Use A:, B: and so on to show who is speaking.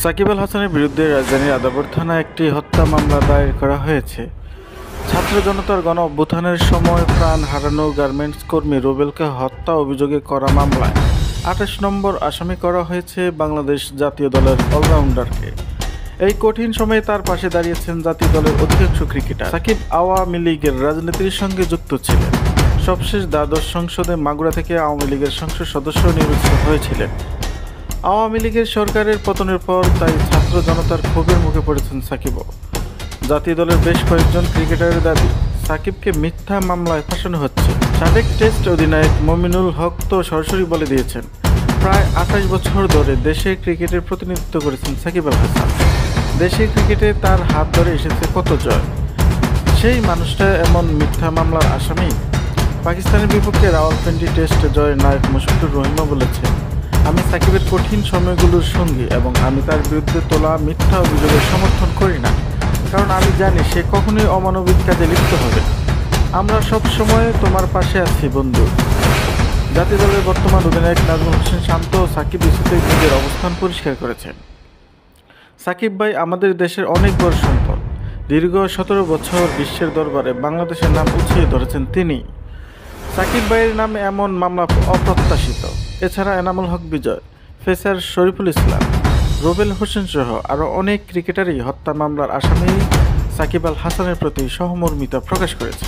A: সাকিব আল হাসানের বিরুদ্ধে রাজধানীর আদাবর থানায় একটি হত্যা মামলা দায়ের করা হয়েছে। ছাত্র জনতার গণ অভ্যুত্থানের সময় প্রাণ হারানো গার্মেন্টস কর্মী রুবেলকে হত্যা অভিযোগে করা মামলায় ২৮ নম্বর আসামি করা হয়েছে বাংলাদেশ জাতীয় দলের অলরাউন্ডারকে। এই কঠিন সময়ে তার পাশে দাঁড়িয়েছেন জাতীয় দলের অধিকাংশ ক্রিকেটার। সাকিব আওয়ামী লীগের রাজনীতির সঙ্গে যুক্ত ছিলেন। সবশেষ দ্বাদশ সংসদে মাগুরা থেকে আওয়ামী লীগের সংসদ সদস্য নির্বাচিত হয়েছিলেন। আওয়ামী লীগের সরকারের পতনের পর তাই ছাত্র জনতার ক্ষোভের মুখে পড়েছেন সাকিবও। জাতীয় দলের বেশ কয়েকজন ক্রিকেটারের দাবি, সাকিবকে মিথ্যা মামলায় ফাঁসানো হচ্ছে। সাবেক টেস্ট অধিনায়ক মমিনুল হক তো সরাসরি বলে দিয়েছেন, প্রায় ২৮ বছর ধরে দেশের ক্রিকেটের প্রতিনিধিত্ব করেছেন সাকিব আল হাসান। দেশের ক্রিকেটে তার হাত ধরে এসেছে কত জয়। সেই মানুষটা এমন মিথ্যা মামলার আসামি। পাকিস্তানের বিপক্ষে রাওয়ালপিন্ডি টেস্টে জয়ের নায়ক মুশফিকুর রহিমও বলেছেন, আমি সাকিবের কঠিন সময়গুলোর সঙ্গী এবং আমি তার বিরুদ্ধে তোলা মিথ্যা অভিযোগের সমর্থন করি না, কারণ আমি জানি সে কখনোই অমানবিক কাজে লিপ্ত হবে না। আমরা সব সময় তোমার পাশে আছি বন্ধু। জাতীয় দলের বর্তমান অধিনায়ক নাজমুল হোসেন শান্ত সাকিব ইস্যুতে নিজের অবস্থান পরিষ্কার করেছেন। সাকিব ভাই আমাদের দেশের অনেক বড় সম্পদ। দীর্ঘ ১৭ বছর বিশ্বের দরবারে বাংলাদেশের নাম উঠিয়ে ধরেছেন তিনি। সাকিব ভাইয়ের নামে এমন মামলা অপ্রত্যাশিত। এছাড়া এনামুল হক বিজয়, পেসার শরীফুল ইসলাম, রুবেল হোসেন সহ আরও অনেক ক্রিকেটারই হত্যা মামলার আসামি সাকিব আল হাসানের প্রতি সহমর্মিতা প্রকাশ করেছে।